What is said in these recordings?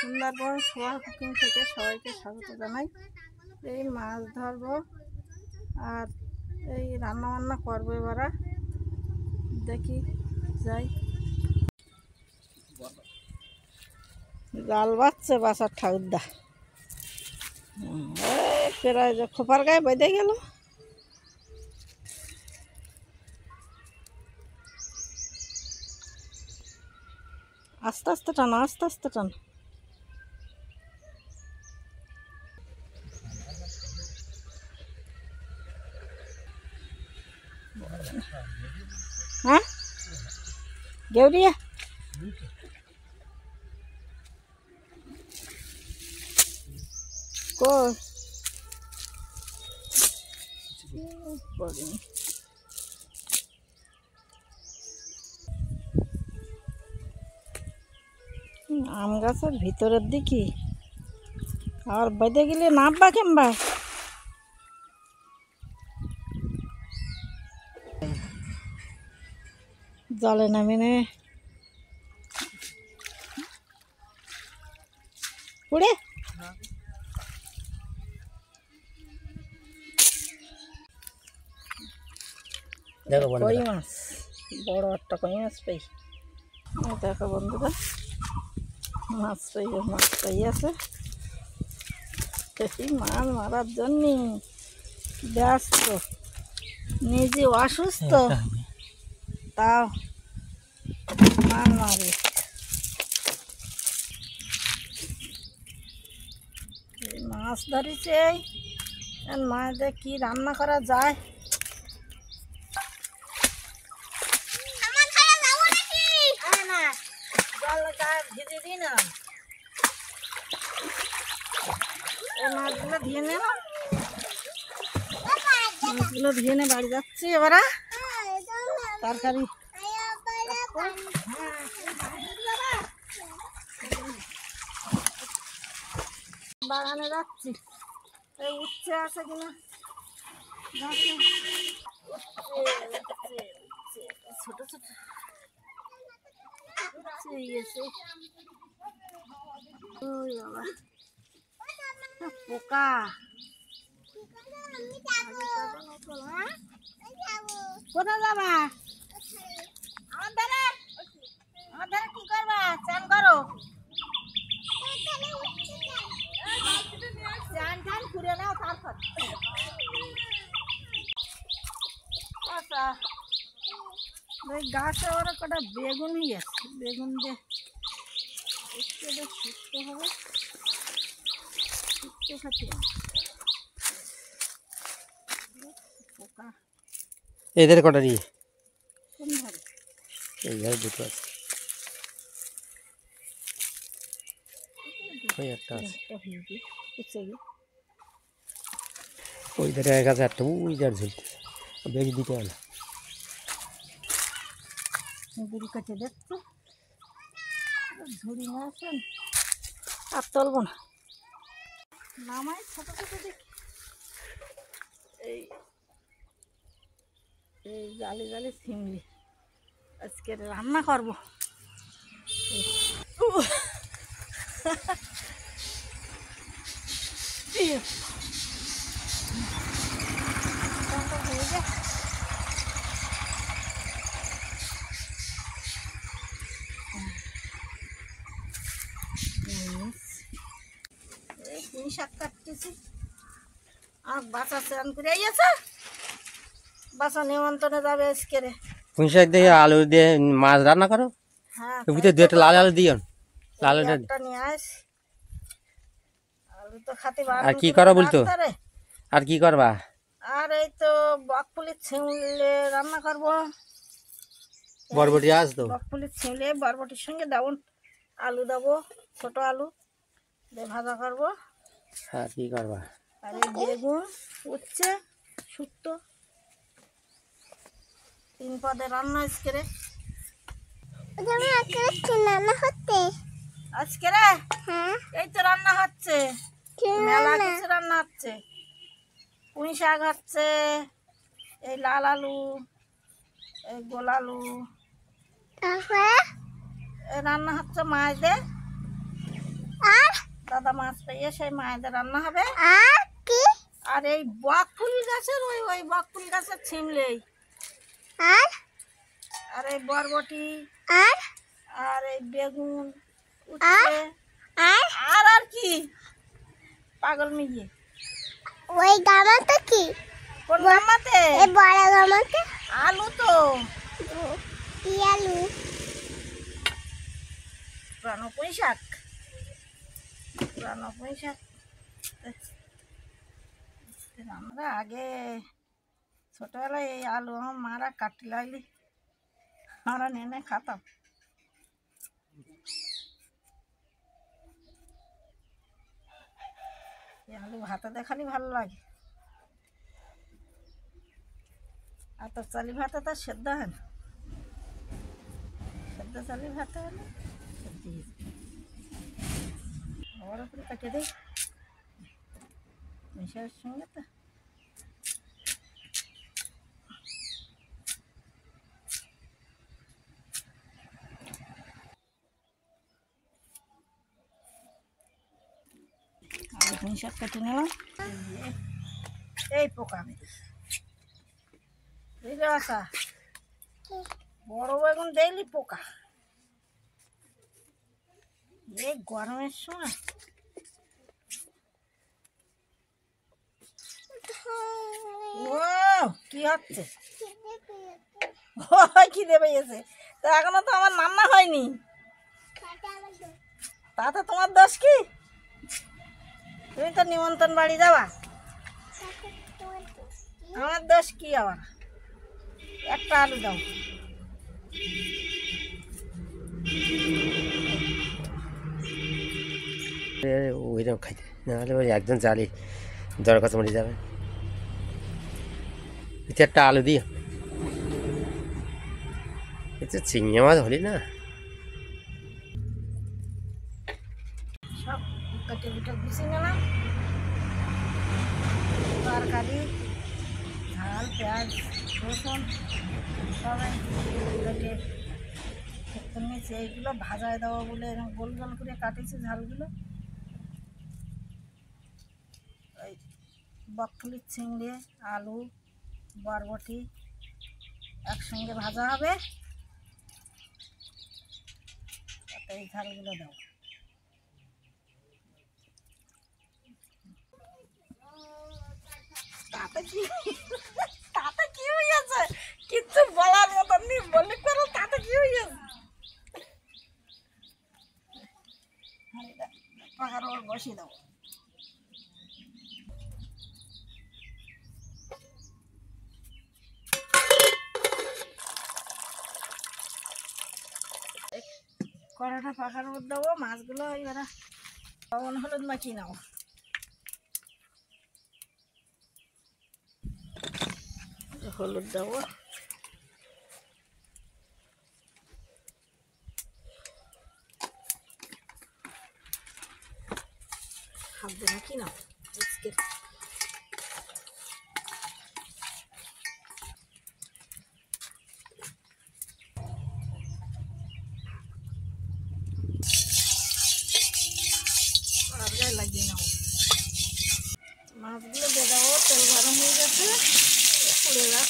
সুন্দরবন সোয়া cooking থেকে সবাইকে স্বাগত জানাই। এই মাছ ধরবো আর এই রান্না বান্না করবো। এবারে দেখি যাই। জাল বাচ্ছে বাসার ঠাকুরদা, প্রায় যে খোপার গায়ে বেঁধে গেল। আস্তে আস্তে টানো, আস্তে আস্তে টানো। হ্যাঁ গেউরিয়া কই আম গাছের ভিতরের দিকে আর বেঁধে গেলে নামবা কেমবা। জলে নামে নে উড়ে কই মাছ, বড় একটা কই মাছ পাই। দেখো বন্ধুরা, মাছ পাই আছে। মাছ মারার জন্য ব্যস্ত, নিজে অসুস্থ তাও মাছ মারে। মাছ ধরেছে, মাছ দিয়ে কি রান্না করা যায়। ভিজে দিই না, মাছগুলো ধুয়ে নে, মাছগুলো ধুয়ে নে। বাড়ি যাচ্ছি এবারে তরকারি বাগানে যাচ্ছি। এই উচ্ছে আছে কিনা ছোট ছোট পোকা। কোথায় যাবা? আমার ধারে কি করবা? চান করো, চান টান ঘুরে নাও তারপর। আচ্ছা ওই গাছে ওরা কটা বেগুনই আছে, বেগুন দিয়ে একটু শুকতে হবে, শুকতে খাতে। পোকা এদের কটা দিয়ে কোন ধারে? এই ধারে দুটো আছে, ওই একটা আছে, ওই ধারে এক আছে একটা, ওই ধারে ঝুলতে বেশি দিতে হবে না। গুড়ি কাটে দেখছো, ঝুড়ি মাছেন আর তুলব না, নামাই ছোট ছোট দেখি। এই এই জালি জালি চিংড়ি আজকে রান্না করবো। পুঁই শাক কাটতেছি আর বাচ্চা স্নান করে আইয়াছে, বাচ্চা নিমন্ত্রণে যাবে আজকে। পুঁই শাক দিয়ে আলু দিয়ে মাছ রান্না করো। হ্যাঁ ভিতরে দু একটা লাল আলু দিও, লাল আলুটা নিয়ে আস। আলু তো খাতে আর কি করো বলতো, আর কি করবা? আর এই তো বকফুলির ছিমলে রান্না করবো। বরবটি আস তো, বকফুলির ছিমলে বরবটির সঙ্গে দেবো, আলু দেবো, ছোট আলু দিয়ে ভাজা করবো। আর কি করবা? আর এই বেগুন উচ্ছে শুক্তো, 3 পদে রান্না আজকে রে। আজকে রে এই তো রান্না হচ্ছে, মেলা কিছু রান্না হচ্ছে। পুঁই শাক হচ্ছে, এই লাল আলু, এই গোল আলু, রান্না হচ্ছে মাছ দিয়ে আর দাদা মাছ পেয়ে সেই মায়েদের রান্না হবে। আর কি আর এই বকফুল গাছের ওই বকফুল গাছের ছিমলেই, আর আর এই বরবটি, আর আর এই বেগুন আর উচ্ছে, আর আর আর কি পাগল মিলিয়ে। ওই গামাতে কি কোন গামাতে? এই বড় গামাতে আলু তো কি আলু পুরানো পুঁই শাক, পুরানো পুঁই শাক। আমরা আগে ছোটবেলায় এই আলু আমার মারা কাটি লাগলি আমরা নেনে খাতাম। এই আলু ভাতে দেখালি ভালো লাগে, আর তো চালি ভাতে তো সেদ্ধ হয় না, সেদ্ধ চালি ভাতে হলে সেদ্ধ হয়ে যায়। বড় করে কেটে দিই মিশার সঙ্গে তো। আলু পুঁই শাক কেটে নিলাম। এই পোকা মেরে বুঝলে বাসা, বড় বেগুন দেখলি পোকা। এই গরমের সময় ও কি হচ্ছে, ওই খিদে পেয়েছে। তা এখনো তো আমার রান্না হয়নি, তাতে তোমার দোষ কি? তুমি তো নিমন্ত্রণ বাড়ি যাবা, আমার দোষ কি? আবার একটা আলু দাও। ওইরকম খাইতে নাহলে ওই একজন জালি জ্বর কাছে মরে যাবে। একটা আলু দিও, এটা চিংড়ি মাছ হলি না। সব কেটে কুটে গুছিয়ে নিলাম। তরকারি ঝাল পেঁয়াজ রসুন সবাই কেটে নিয়েছি। এইগুলো ভাজায় দেবো বলে এরকম গোল গোল করে কাটেছি ঝালগুলো। ওই বকফুলির চিংড়ি আলু বরবটি একসঙ্গে ভাজা হবে, তাতে এই ঝালগুলো দাও। তাতে কি, তাতে কি হয়েছে? কিচ্ছু বলার মতন নেই, বললে করো তাতে কি হয়েছে? পাখার ওর বসিয়ে দাও। কড়াটা পাখার মধ্যে দেবো, মাছগুলো এবারে লবণ হলুদ মাখিয়ে নাও। হলুদ দেবো, হাত দিয়ে মাখিয়ে নাও। কড়ায় লাগিয়ে নাও, মাছগুলো দিয়ে দেবো। তেল গরম হয়ে গেছে, পুড়ে যাক।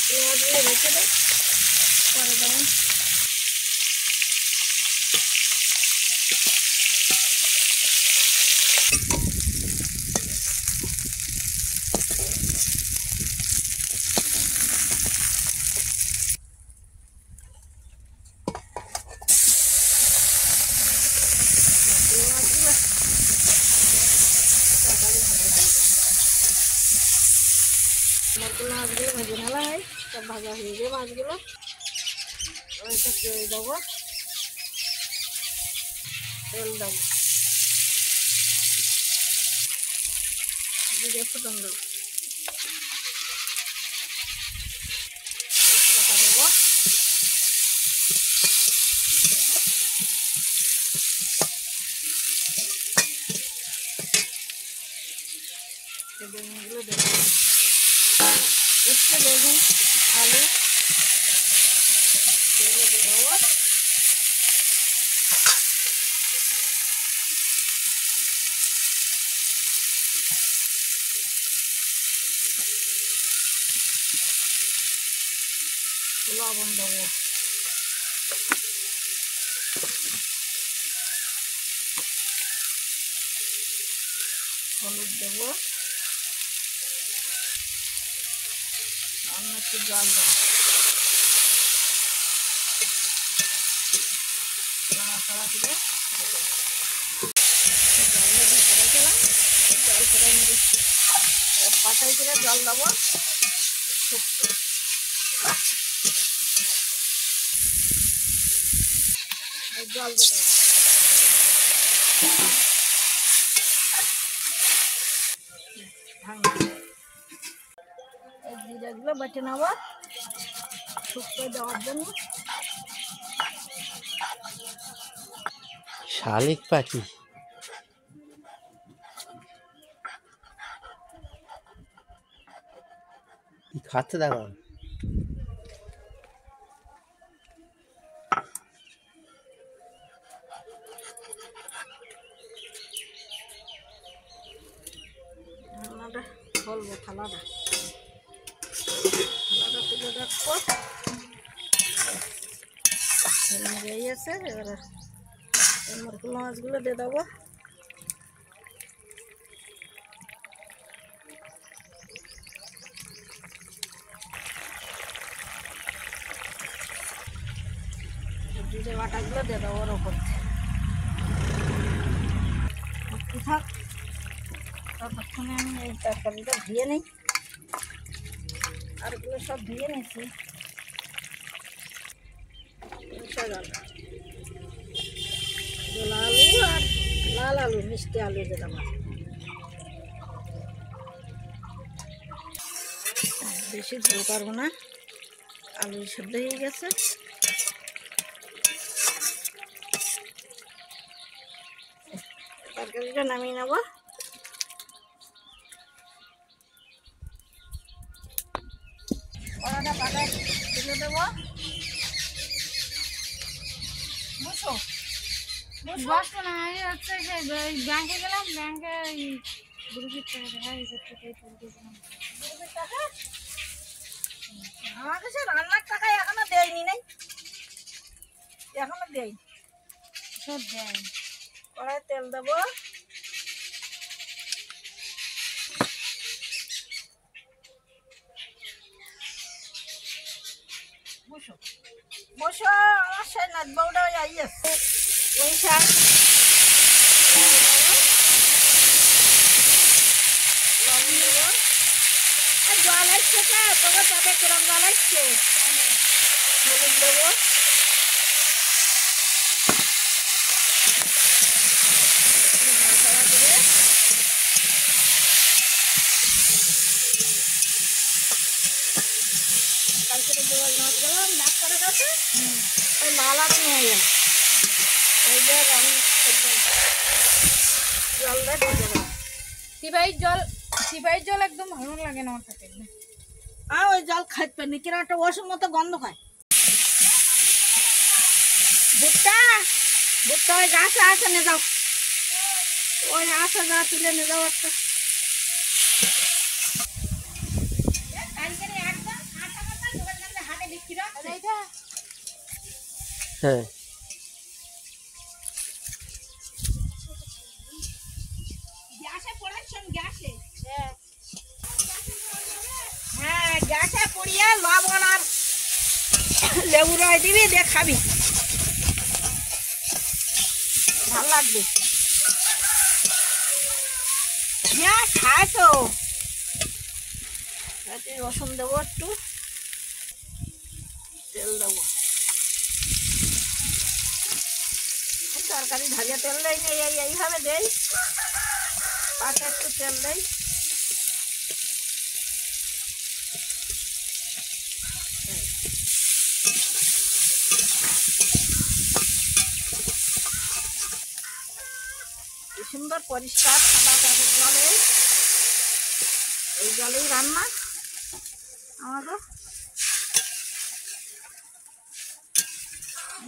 পেঁয়াজগুলো রেখে দেয় পরে দেবো। মাছগুলো ভেজে নেওয়া হয়, সব ভাজা হয়ে যায় মাছগুলো। ওইটা তেল দেবো, তেল দেবো, জিরে ফোড়ন দেবো, তেজপাতা দেবো, বেগুনগুলো দেবো। আছে বেগুন আলু এগুলো দিয়ে দেবো। লবণ দেবো, হলুদ দেবো, আর একটু জল দেবো, নাড়াচাড়া করে জলটা দিয়ে রেখেলাম। জল ফোটাই নিয়ে পাতাই করে জল দেবো, শুক্তো জল দেবো। এই জিরাগুলো বেটে নেবো শুক্তো দেওয়ার জন্য। শালিক পাখি কি খাচ্ছে দেখো। ঢাকনাটা খুলবো, থালাটা তুলে রাখবো। এই আছে, এবারে মুরগুলো মাছগুলো দিয়ে দেবো। জিরে বাটাগুলো দিয়ে দেবো ওর ওপর থাক। ততক্ষণে আমি এই তরকারিটা ধুয়ে নিই, আরগুলো সব ধুয়ে নিয়েছি। আলু আর লাল আলু, মিষ্টি আলু দিলাম। বেশি ঝোল পারবো না, আলু সেদ্ধ হয়ে গেছে। তরকারিটা নামিয়ে নেবো। কড়াটা পাতায় তুলে দেবো। বুঝো বসবো না, এই হচ্ছে ব্যাংকে গেলাম, ব্যাংকে গ্রুপের টাকা দেখা টাকা আমার কাছে রান্নার টাকা এখনো দেয়নি, নাই এখনো দেয়। সব দেয়। কড়াই তেল দেবো, বসো বসো, আমার সেই নাচ বউটা আইয়াছে ওই শাক জল আসছে, তবে তবে কিরম জল আসছে। হলুদ দেবো, কালকে জল নাচ গেলাম ডাক্তারের কাছে, ওই লাল আলু নিয়ে গেল। ওই যে আমি জলটা দিয়ে দেবো। সিপাহির জল একদম ভালো লাগে না আমার কাছে। আর ওই জল খাইতে পারিনি, কিরম একটা ওষুধ মতো গন্ধ খায়। ভুট্টা ভুট্টা ওই গাছে আসে নিয়ে যাও, ওই আসে যা তুলে নিয়ে যাও একটা। হ্যাঁ গ্যাসে পড়াচ্ছেন, গ্যাসে হ্যাঁ গ্যাসে পড়িয়ে লবণ আর লেবু রয় দিবি, দিয়ে খাবি, ভাল লাগবে। হ্যাঁ খায় তো। রসুন দেবো, একটু তেল দেবো। তরকারি ঢালিয়া তেল দেয় না, এইভাবে দেই, পাতে একটু তেল দেয়। সুন্দর পরিষ্কার সাদা ট্যাপের জলে, এই জলেই রান্না। আমাকে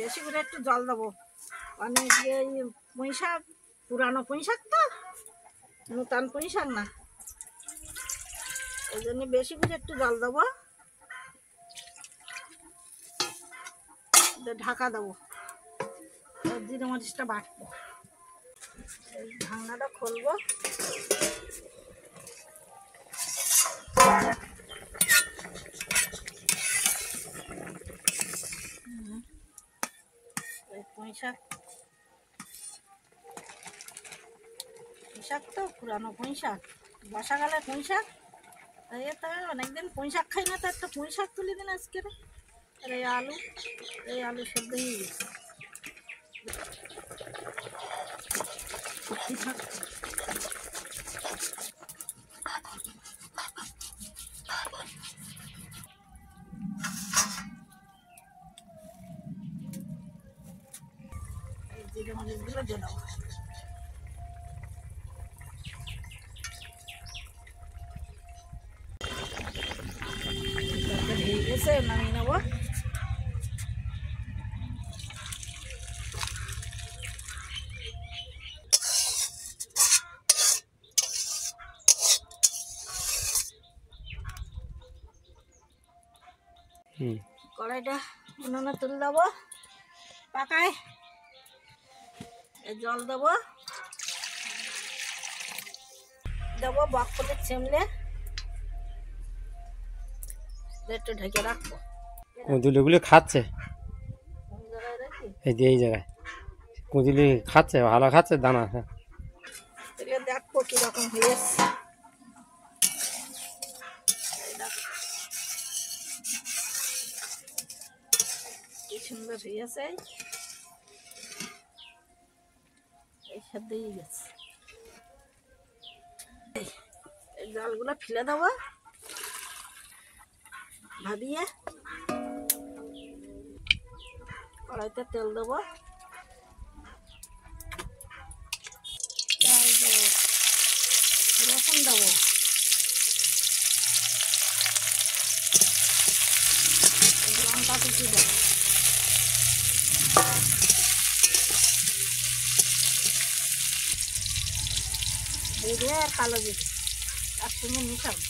বেশি করে একটু জল দেবো, অনেক এই পুঁই শাক, পুরানো পুঁই শাক তো, নূতন পুঁই শাক না, এই জন্য বেশি করে একটু জল দেবো, ঢাকা দেবো, জিরে মরিচটা বাটবো, এই ঢাকনাটা খুলবো, পুঁই শাক তো পুরানো পুঁই শাক, বর্ষাকালে পুঁই শাক, এই তো অনেকদিন পুঁই শাক খাই না, তো একটা পুঁই শাক তুলে দিন আজকে। আর এই আলু সেদ্ধ হয়ে গেছে, জিরে মরিচগুলো দিয়ে দেবো, হয়ে গেছে, নামিয়ে নেবো। কড়াইটা উনুনে তুলে দেবো, পাকায় জল দেবো, বকফুলের চিমলে একটু ঢেকে রাখবো। কুঁদুলিগুলি খাচ্ছে, কোন জায়গায় রাখি? এই যে এই জায়গায় কুঁদুলি খাচ্ছে, ভালো খাচ্ছে দানা। তাহলে দেখবো কিরকম হয়ে এসছে, কি সুন্দর হয়েছে, এই সাথেই গেছে। এই জলগুলো ফেলে দেবো, ভাবিয়ে কড়াইতে তেল দেবো, রসুন দেবো, লঙ্কা কুচি দেবো, জিরে আর কালো জিরে একসঙ্গে মিশাবো,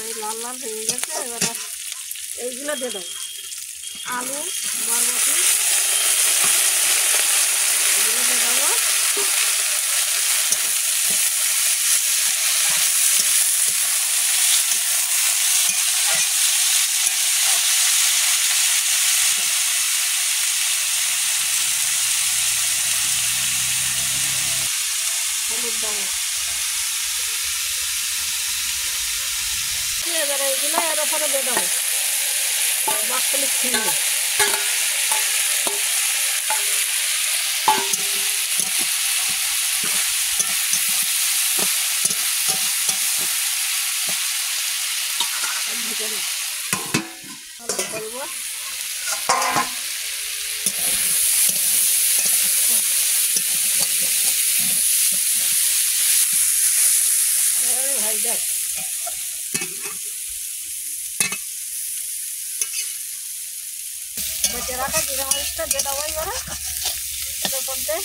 এই লাল লাল হয়ে গেছে। এবারে এইগুলো দিয়ে দেবো, আলু, বরবটি এগুলো দিয়ে দেবো, হলুদ দেবো, এবারে এইগুলো এর ওপরে দিয়ে দেবো, বকফুলের চিংড়ি, করবো ভাই দেখ, বেঁচে রাখা জিরে মরিচটা দিয়ে দেবো এবারে এর উপর দিয়ে,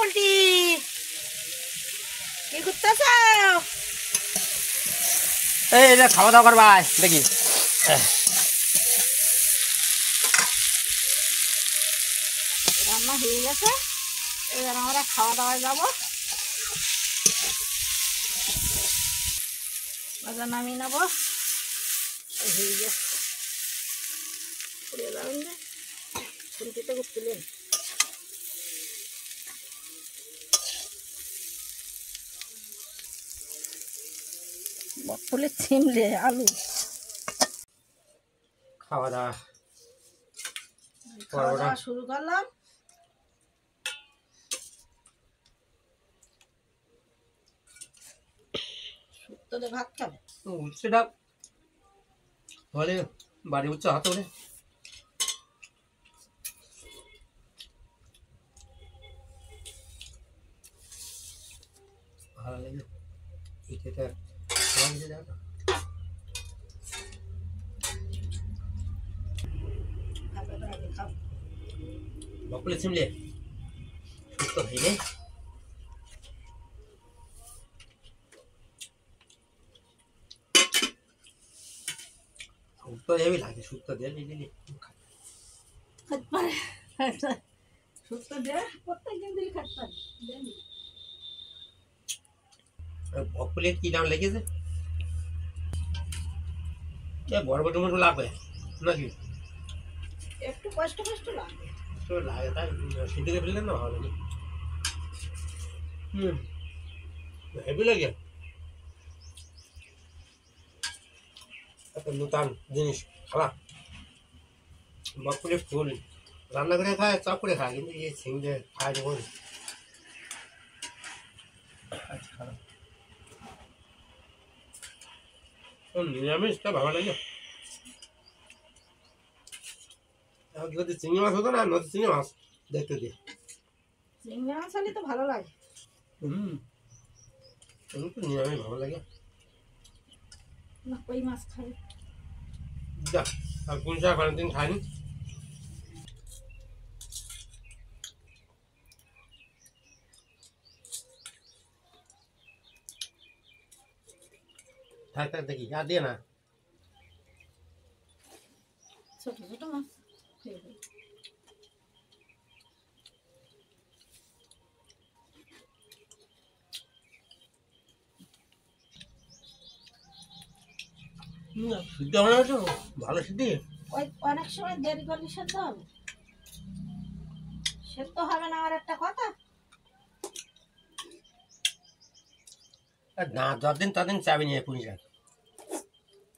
উল্টি কি করতেছ? এই খাওয়া দাওয়া করবা দেখি। রান্না হয়ে গেছে, এবার আমরা খাওয়া দাওয়ায় যাবো, ভাজা নামিয়ে নেবো, হয়ে গেছে, পুড়ে যাবেন যে খুন্তিতে তুলেন, বকফুলের চিমড়ে আলু, খাওয়া দাওয়া খাওয়া দাওয়া শুরু করলাম। শুক্তোতে ভাত খাবে, সেটা বলে বাড়ি উচ্চ হাতে এটা খাওয়া কিছু দাও না। ভাজাটা আগে খাও। বকুলে সিমলে সুস্থ হইলে সুস্থ দেবি লাগে, সুস্থ দেবি দিলি খেতে পারে সুস্থ দে প্রত্যেকদিন দিন খেতে পারে দেন। বকুলের কি দাম লেগেছে? বড় বড় টমেটো লাগবে নাকি? একটু কষ্ট কষ্ট লাগে। তো লাগে তাই সিদ্ধ করে ফেললেন না ভালো নি। হেভি লাগে, একটা নতুন জিনিস খাওয়া। বকুলের ফুল রান্না করে খায়, চপ করে খায়, কিন্তু এই সিঙ্গে খায় যখন নিরামিষটা ভালো লাগে। এখন যদি চিংড়ি মাছ হতো না, নদী চিংড়ি মাছ দেখতে দিয়ে চিংড়ি মাছ হলে তো ভালো লাগে। আমার তো নিরামিষ ভালো লাগে। না কই মাছ খাই। যা আর কোন শাক অনেকদিন খাইনি। থাক থাক দেখি আর দিয়ে না। ছোট ছোট মাছ খেয়ে ফেলি। সিদ্ধ হবে না তো, ভালো সিদ্ধি। ওই অনেক সময় দেরি করলে সেদ্ধ হবে। সেদ্ধ হবে না আর একটা কথা। আর না যতদিন ততদিন চাবি নিয়ে পুরি শাক।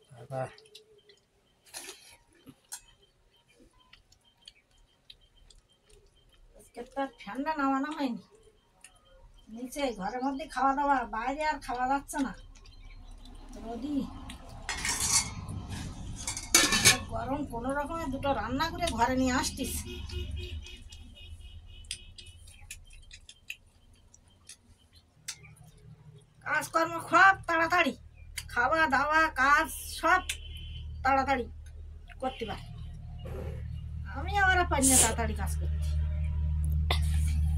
তারপর আজকে তো আর ঠান্ডা নামানো হয়নি, নিচে ঘরের মধ্যে খাওয়া দাওয়া, বাইরে আর খাওয়া যাচ্ছে না। রোদি গরম কোনো রকমে দুটো রান্না করে ঘরে নিয়ে আসতিস। কাজকর্ম সব তাড়াতাড়ি, খাওয়া দাওয়া কাজ সব তাড়াতাড়ি করতে পারে। আমি আবার পারি না তাড়াতাড়ি কাজ করতে,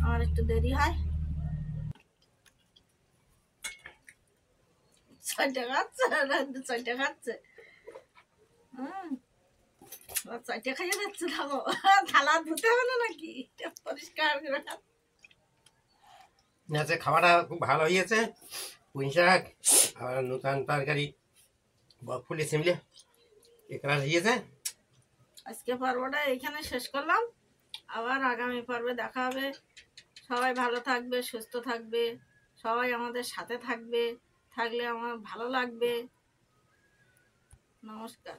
আমার একটু দেরি হয়। ছয়টা খাচ্ছে, ছয়টা খাচ্ছে। ছয়টা খাইয়ে যাচ্ছে। থাকো, থালা ধুতে হবে না নাকি? পরিষ্কার করে আজকে খাওয়াটা খুব ভালো হয়েছে। পুঁই শাক আর নতুন তরকারি বকফুলি সিমলে একরা হয়েছে। আজকে পর্বটা এইখানে শেষ করলাম। আবার আগামী পর্বে দেখা হবে। সবাই ভালো থাকবে, সুস্থ থাকবে, সবাই আমাদের সাথে থাকবে, থাকলে আমার ভালো লাগবে। নমস্কার।